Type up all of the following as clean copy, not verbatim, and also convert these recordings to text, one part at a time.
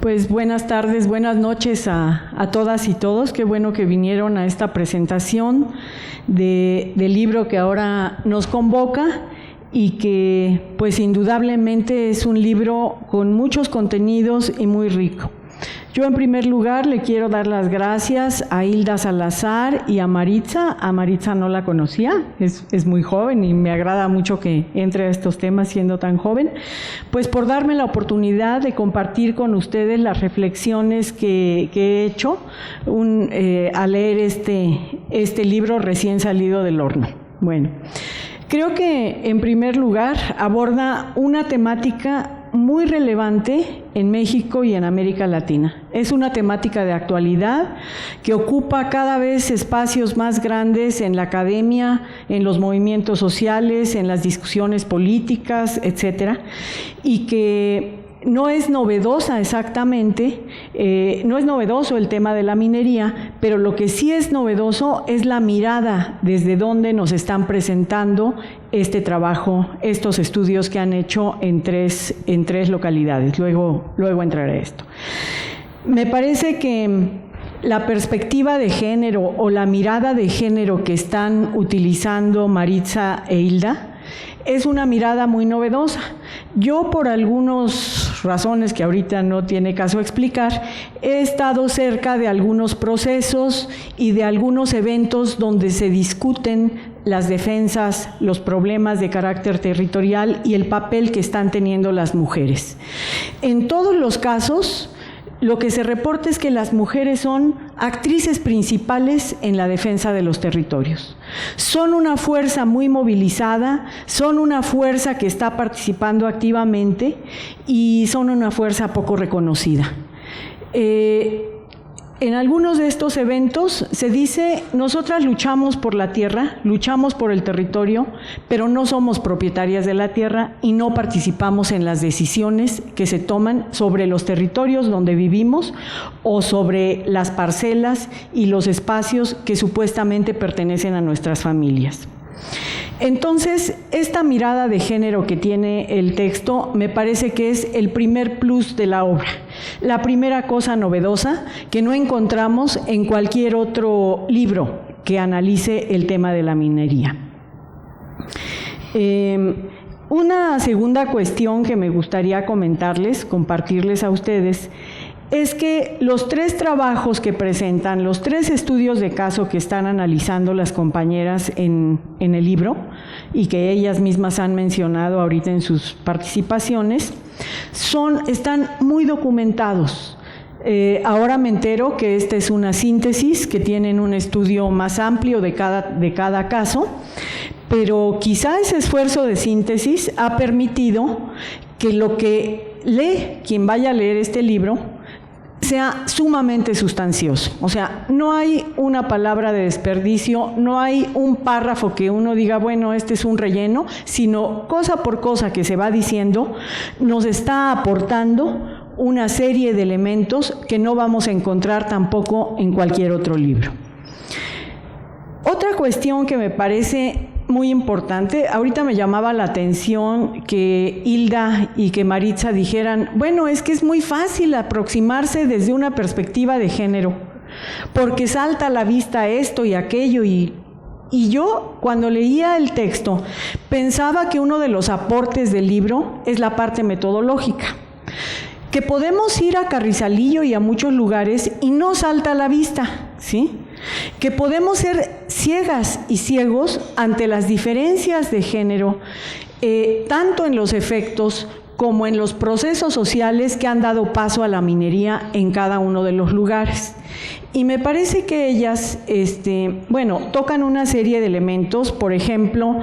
Pues buenas tardes, buenas noches a todas y todos. Qué bueno que vinieron a esta presentación del libro que ahora nos convoca y que pues indudablemente es un libro con muchos contenidos y muy rico. Yo en primer lugar le quiero dar las gracias a Hilda Salazar y a Maritza. A Maritza no la conocía, es muy joven y me agrada mucho que entre a estos temas siendo tan joven, pues por darme la oportunidad de compartir con ustedes las reflexiones que he hecho al leer este libro recién salido del horno. Bueno, creo que en primer lugar aborda una temática muy relevante en México y en América Latina. Es una temática de actualidad que ocupa cada vez espacios más grandes en la academia, en los movimientos sociales, en las discusiones políticas, etcétera, y que no es novedosa exactamente, no es novedoso el tema de la minería, pero lo que sí es novedoso es la mirada desde donde nos están presentando este trabajo, estos estudios que han hecho en tres localidades. Luego entraré a esto. Me parece que la perspectiva de género o la mirada de género que están utilizando Maritza e Hilda es una mirada muy novedosa. Yo, por algunas razones que ahorita no tiene caso explicar, he estado cerca de algunos procesos y de algunos eventos donde se discuten las defensas, los problemas de carácter territorial y el papel que están teniendo las mujeres. En todos los casos, lo que se reporta es que las mujeres son actrices principales en la defensa de los territorios. Son una fuerza muy movilizada, son una fuerza que está participando activamente y son una fuerza poco reconocida. En algunos de estos eventos se dice, nosotras luchamos por la tierra, luchamos por el territorio, pero no somos propietarias de la tierra y no participamos en las decisiones que se toman sobre los territorios donde vivimos o sobre las parcelas y los espacios que supuestamente pertenecen a nuestras familias. Entonces, esta mirada de género que tiene el texto me parece que es el primer plus de la obra, la primera cosa novedosa que no encontramos en cualquier otro libro que analice el tema de la minería. Una segunda cuestión que me gustaría compartirles a ustedes, es que los tres trabajos que presentan, los tres estudios de caso que están analizando las compañeras en el libro y que ellas mismas han mencionado ahorita en sus participaciones, están muy documentados. Ahora me entero que esta es una síntesis, que tienen un estudio más amplio de cada caso, pero quizá ese esfuerzo de síntesis ha permitido que lo que lee quien vaya a leer este libro sea sumamente sustancioso. O sea, no hay una palabra de desperdicio, no hay un párrafo que uno diga, bueno, este es un relleno, sino cosa por cosa que se va diciendo, nos está aportando una serie de elementos que no vamos a encontrar tampoco en cualquier otro libro. Otra cuestión que me parece muy importante, ahorita me llamaba la atención que Hilda y que Maritza dijeran, bueno, es que es muy fácil aproximarse desde una perspectiva de género, porque salta a la vista esto y aquello, y yo cuando leía el texto pensaba que uno de los aportes del libro es la parte metodológica, que podemos ir a Carrizalillo y a muchos lugares y no salta a la vista, ¿sí? Que podemos ser ciegas y ciegos ante las diferencias de género, tanto en los efectos como en los procesos sociales que han dado paso a la minería en cada uno de los lugares. Y me parece que ellas, tocan una serie de elementos, por ejemplo,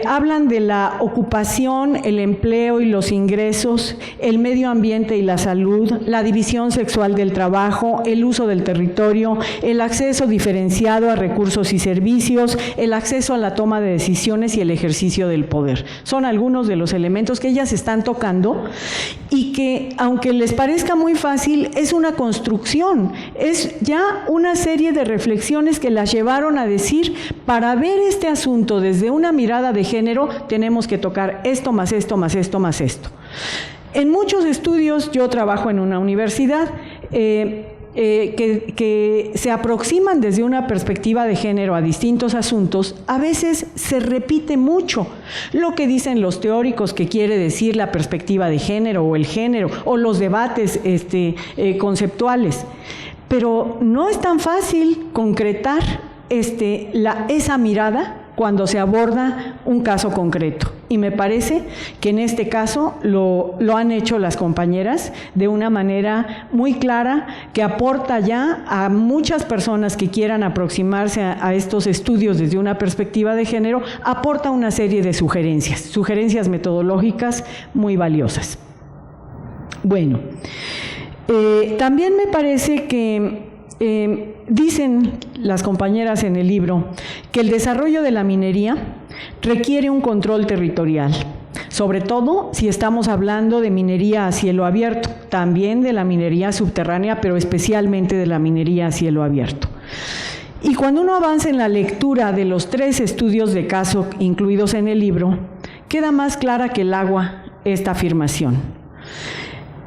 hablan de la ocupación, el empleo y los ingresos, el medio ambiente y la salud, la división sexual del trabajo, el uso del territorio, el acceso diferenciado a recursos y servicios, el acceso a la toma de decisiones y el ejercicio del poder. Son algunos de los elementos que ellas están tocando y que, aunque les parezca muy fácil, es una construcción, es ya una serie de reflexiones que las llevaron a decir, para ver este asunto desde una mirada de género, tenemos que tocar esto, más esto, más esto, más esto. En muchos estudios, yo trabajo en una universidad, que se aproximan desde una perspectiva de género a distintos asuntos, a veces se repite mucho lo que dicen los teóricos que quiere decir la perspectiva de género o el género o los debates conceptuales. Pero no es tan fácil concretar esa mirada cuando se aborda un caso concreto. Y me parece que en este caso lo han hecho las compañeras de una manera muy clara, que aporta ya a muchas personas que quieran aproximarse a estos estudios desde una perspectiva de género, aporta una serie de sugerencias metodológicas muy valiosas. Bueno, también me parece que dicen las compañeras en el libro que el desarrollo de la minería requiere un control territorial, sobre todo si estamos hablando de minería a cielo abierto, también de la minería subterránea, pero especialmente de la minería a cielo abierto. Y cuando uno avanza en la lectura de los 3 estudios de caso incluidos en el libro, queda más clara que el agua esta afirmación.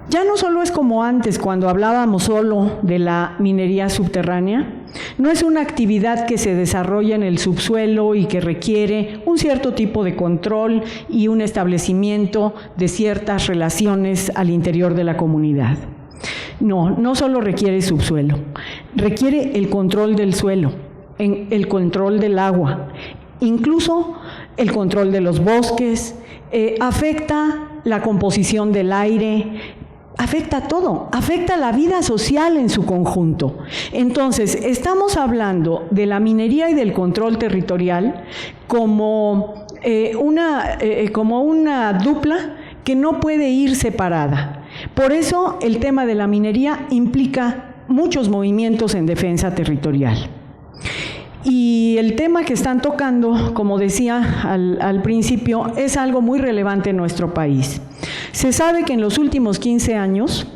Ya no solo es como antes, cuando hablábamos solo de la minería subterránea, no es una actividad que se desarrolla en el subsuelo y que requiere un cierto tipo de control y un establecimiento de ciertas relaciones al interior de la comunidad. No solo requiere subsuelo, requiere el control del suelo, el control del agua, incluso el control de los bosques, afecta la composición del aire, afecta todo, afecta la vida social en su conjunto. Entonces, estamos hablando de la minería y del control territorial como una dupla que no puede ir separada. Por eso, el tema de la minería implica muchos movimientos en defensa territorial. Y el tema que están tocando, como decía al principio, es algo muy relevante en nuestro país. Se sabe que en los últimos 15 años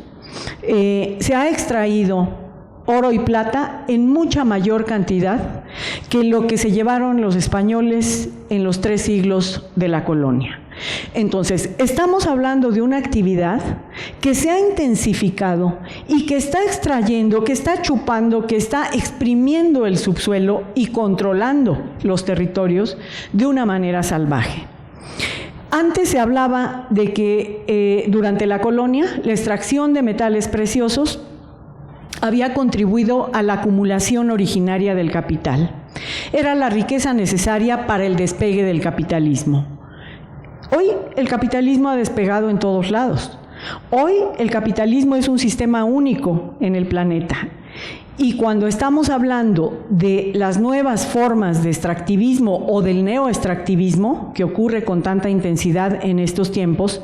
se ha extraído oro y plata en mucha mayor cantidad que lo que se llevaron los españoles en los 3 siglos de la colonia. Entonces, estamos hablando de una actividad que se ha intensificado y que está extrayendo, que está chupando, que está exprimiendo el subsuelo y controlando los territorios de una manera salvaje. Antes se hablaba de que durante la colonia la extracción de metales preciosos había contribuido a la acumulación originaria del capital. Era la riqueza necesaria para el despegue del capitalismo. Hoy el capitalismo ha despegado en todos lados. Hoy el capitalismo es un sistema único en el planeta. Y cuando estamos hablando de las nuevas formas de extractivismo o del neoextractivismo, que ocurre con tanta intensidad en estos tiempos,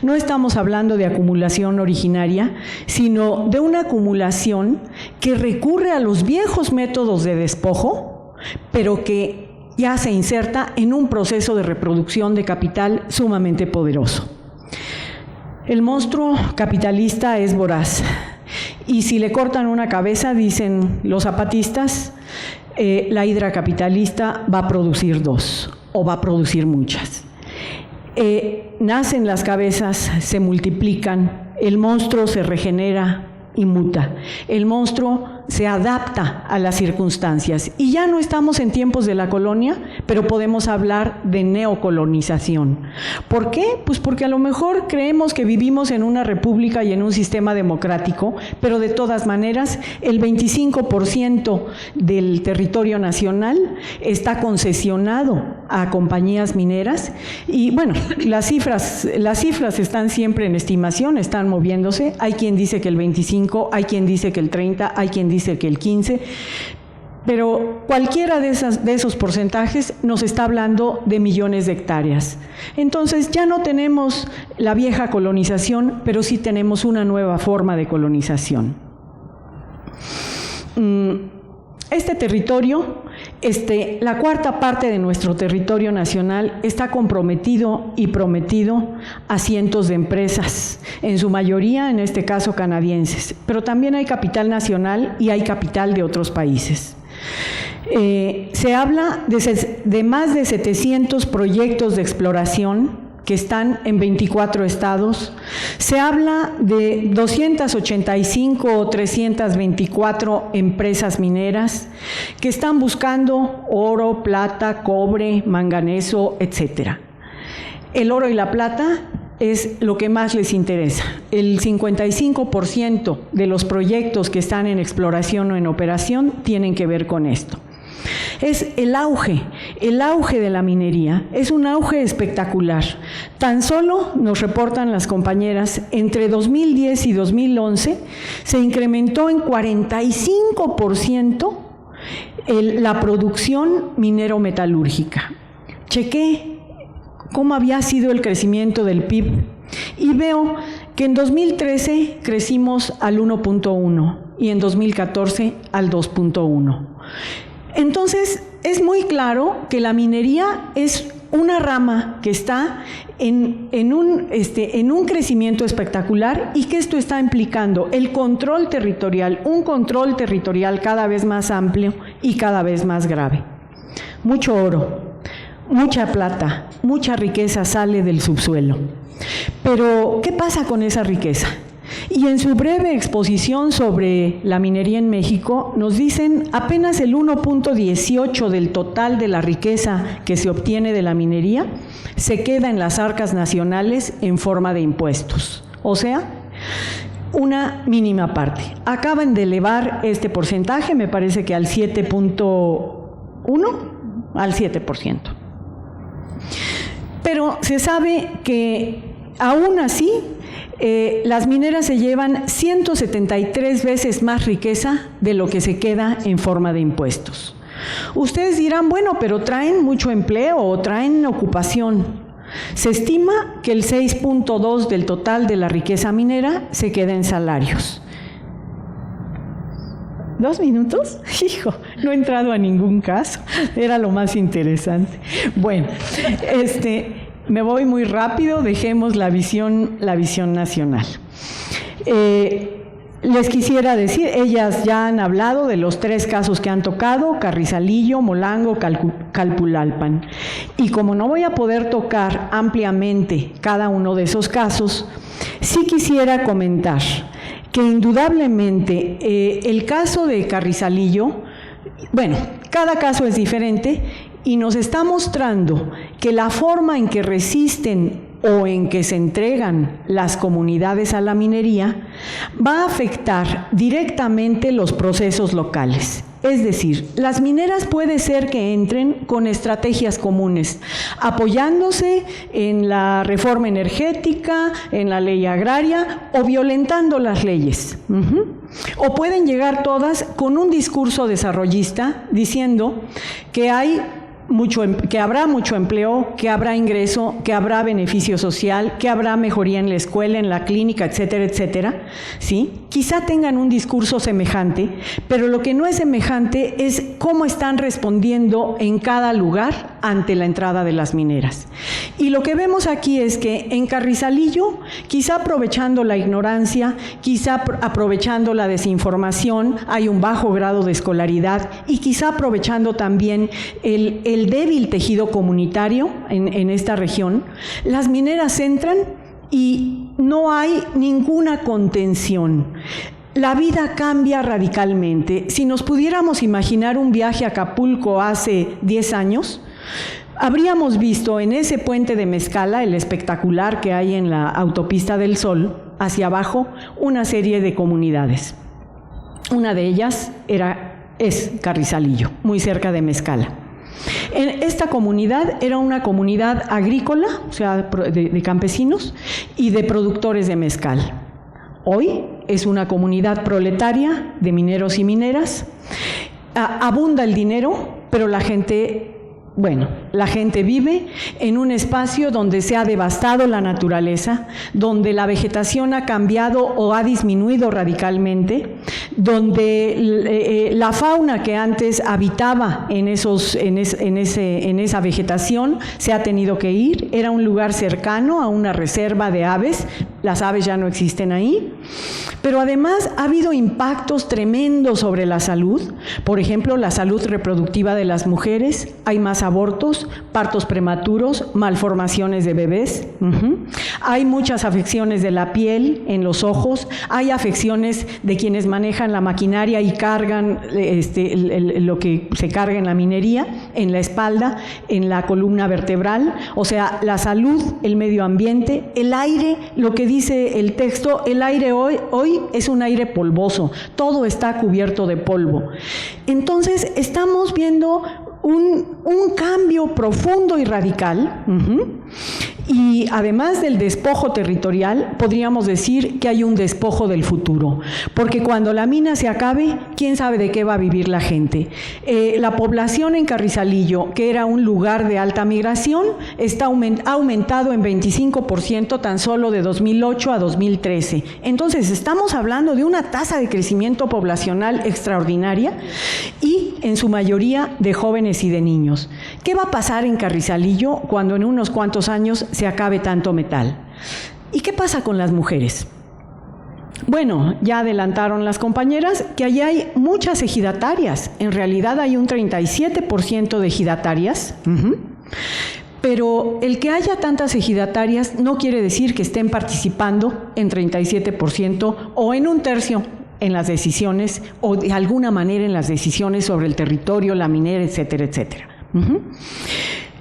no estamos hablando de acumulación originaria, sino de una acumulación que recurre a los viejos métodos de despojo, pero que ya se inserta en un proceso de reproducción de capital sumamente poderoso. El monstruo capitalista es voraz. Y si le cortan una cabeza, dicen los zapatistas, la hidra capitalista va a producir 2 o va a producir muchas. Nacen las cabezas, se multiplican, el monstruo se regenera y muta. El monstruo se adapta a las circunstancias. Y ya no estamos en tiempos de la colonia, pero podemos hablar de neocolonización. ¿Por qué? Pues porque a lo mejor creemos que vivimos en una república y en un sistema democrático, pero de todas maneras el 25% del territorio nacional está concesionado a compañías mineras. Y bueno, las cifras están siempre en estimación, están moviéndose. Hay quien dice que el 25, hay quien dice que el 30, hay quien dice que el 15, pero cualquiera de esos porcentajes nos está hablando de millones de hectáreas. Entonces ya no tenemos la vieja colonización, pero sí tenemos una nueva forma de colonización. Este territorio, la cuarta parte de nuestro territorio nacional está comprometido y prometido a cientos de empresas, en su mayoría, en este caso, canadienses, pero también hay capital nacional y hay capital de otros países. Se habla de más de 700 proyectos de exploración que están en 24 estados. Se habla de 285 o 324 empresas mineras que están buscando oro, plata, cobre, manganeso, etc. El oro y la plata es lo que más les interesa. El 55% de los proyectos que están en exploración o en operación tienen que ver con esto. Es el auge de la minería, es un auge espectacular. Tan solo, nos reportan las compañeras, entre 2010 y 2011 se incrementó en 45% la producción minero-metalúrgica. Chequé cómo había sido el crecimiento del PIB y veo que en 2013 crecimos al 1.1 y en 2014 al 2.1. Entonces, es muy claro que la minería es una rama que está en un crecimiento espectacular y que esto está implicando el control territorial, un control territorial cada vez más amplio y cada vez más grave. Mucho oro, mucha plata, mucha riqueza sale del subsuelo. Pero, ¿qué pasa con esa riqueza? Y en su breve exposición sobre la minería en México, nos dicen apenas el 1.18 del total de la riqueza que se obtiene de la minería se queda en las arcas nacionales en forma de impuestos. O sea, una mínima parte. Acaban de elevar este porcentaje, me parece que al 7.1, al 7%. Pero se sabe que aún así, las mineras se llevan 173 veces más riqueza de lo que se queda en forma de impuestos. Ustedes dirán, bueno, pero traen mucho empleo o traen ocupación. Se estima que el 6.2 del total de la riqueza minera se queda en salarios. ¿2 minutos? Hijo, no he entrado a ningún caso. Era lo más interesante. Bueno, me voy muy rápido, dejemos la visión nacional. Les quisiera decir, ellas ya han hablado de los 3 casos que han tocado, Carrizalillo, Molango, Calpulalpan. Y como no voy a poder tocar ampliamente cada uno de esos casos, sí quisiera comentar que indudablemente el caso de Carrizalillo, bueno, cada caso es diferente, y nos está mostrando que la forma en que resisten o en que se entregan las comunidades a la minería va a afectar directamente los procesos locales. Es decir, las mineras puede ser que entren con estrategias comunes, apoyándose en la reforma energética, en la ley agraria o violentando las leyes. O pueden llegar todas con un discurso desarrollista diciendo que habrá mucho empleo, que habrá ingreso, que habrá beneficio social, que habrá mejoría en la escuela, en la clínica, etcétera, etcétera, ¿sí? Quizá tengan un discurso semejante, pero lo que no es semejante es cómo están respondiendo en cada lugar ante la entrada de las mineras. Y lo que vemos aquí es que en Carrizalillo, quizá aprovechando la ignorancia, quizá aprovechando la desinformación, hay un bajo grado de escolaridad y quizá aprovechando también el débil tejido comunitario en esta región, las mineras entran y no hay ninguna contención. La vida cambia radicalmente. Si nos pudiéramos imaginar un viaje a Acapulco hace 10 años, habríamos visto en ese puente de Mezcala, el espectacular que hay en la Autopista del Sol, hacia abajo, una serie de comunidades. Una de ellas es Carrizalillo, muy cerca de Mezcala. Esta comunidad era una comunidad agrícola, o sea, de campesinos y de productores de mezcal. Hoy es una comunidad proletaria de mineros y mineras. Abunda el dinero, pero la gente vive en un espacio donde se ha devastado la naturaleza, donde la vegetación ha cambiado o ha disminuido radicalmente, donde la fauna que antes habitaba en esa vegetación se ha tenido que ir. Era un lugar cercano a una reserva de aves, las aves ya no existen ahí, pero además ha habido impactos tremendos sobre la salud. Por ejemplo, la salud reproductiva de las mujeres, hay más abortos, partos prematuros, malformaciones de bebés, hay muchas afecciones de la piel, en los ojos, hay afecciones de quienes manejan la maquinaria y cargan lo que se carga en la minería, en la espalda, en la columna vertebral, o sea, la salud, el medio ambiente, el aire, lo que dice el texto, el aire hoy es un aire polvoso, todo está cubierto de polvo. Entonces, estamos viendo un cambio profundo y radical, y además del despojo territorial, podríamos decir que hay un despojo del futuro, porque cuando la mina se acabe, ¿quién sabe de qué va a vivir la gente? La población en Carrizalillo, que era un lugar de alta migración, ha aumentado en 25% tan solo de 2008 a 2013. Entonces, estamos hablando de una tasa de crecimiento poblacional extraordinaria y, en su mayoría, de jóvenes y de niños. ¿Qué va a pasar en Carrizalillo cuando en unos cuantos años se acabe tanto metal? ¿Y qué pasa con las mujeres? Bueno, ya adelantaron las compañeras que allí hay muchas ejidatarias. En realidad hay un 37% de ejidatarias. Pero el que haya tantas ejidatarias no quiere decir que estén participando en 37% o en un tercio en las decisiones o de alguna manera en las decisiones sobre el territorio, la minera, etcétera, etcétera.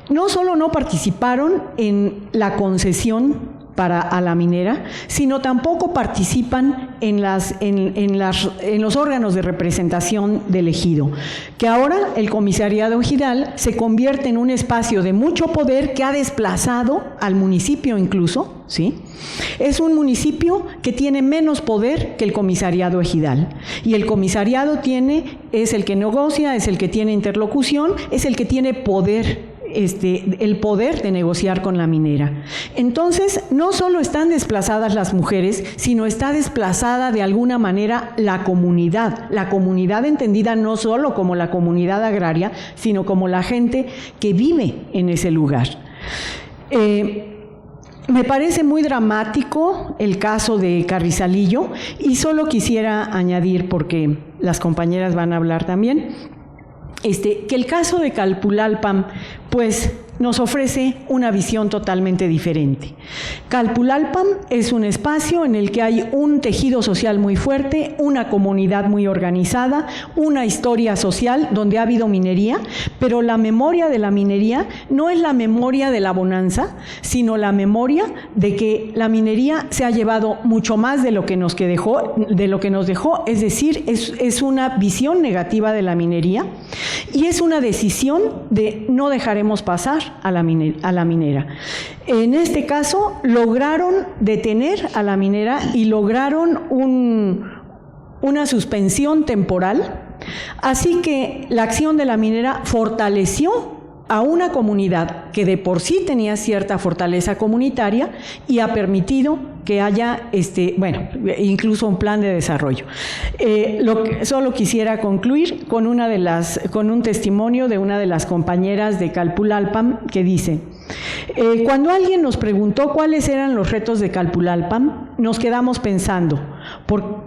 No solo no participaron en la concesión a la minera, sino tampoco participan en los órganos de representación del ejido, que ahora el comisariado ejidal se convierte en un espacio de mucho poder que ha desplazado al municipio incluso, ¿sí? Es un municipio que tiene menos poder que el comisariado ejidal, y el comisariado es el que negocia, es el que tiene interlocución, es el que tiene poder, el poder de negociar con la minera. Entonces, no solo están desplazadas las mujeres, sino está desplazada de alguna manera la comunidad entendida no solo como la comunidad agraria, sino como la gente que vive en ese lugar. Me parece muy dramático el caso de Carrizalillo, y solo quisiera añadir, porque las compañeras van a hablar también, que el caso de Calpulalpan, pues, nos ofrece una visión totalmente diferente. Calpulalpan es un espacio en el que hay un tejido social muy fuerte, una comunidad muy organizada, una historia social donde ha habido minería, pero la memoria de la minería no es la memoria de la bonanza, sino la memoria de que la minería se ha llevado mucho más de lo que nos dejó, es decir, es una visión negativa de la minería, y es una decisión de no dejaremos pasar a la minera. En este caso, lograron detener a la minera y lograron una suspensión temporal, así que la acción de la minera fortaleció a una comunidad que de por sí tenía cierta fortaleza comunitaria y ha permitido que haya, incluso un plan de desarrollo. Solo quisiera concluir con un testimonio de una de las compañeras de Calpulalpan que dice: cuando alguien nos preguntó cuáles eran los retos de Calpulalpan, nos quedamos pensando,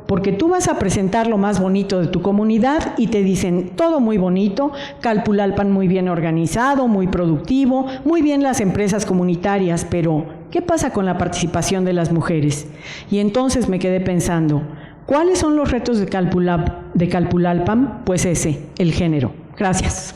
porque tú vas a presentar lo más bonito de tu comunidad y te dicen todo muy bonito, Calpulalpan muy bien organizado, muy productivo, muy bien las empresas comunitarias, pero ¿qué pasa con la participación de las mujeres? Y entonces me quedé pensando, ¿cuáles son los retos de Calpulalpan? Pues ese, el género. Gracias.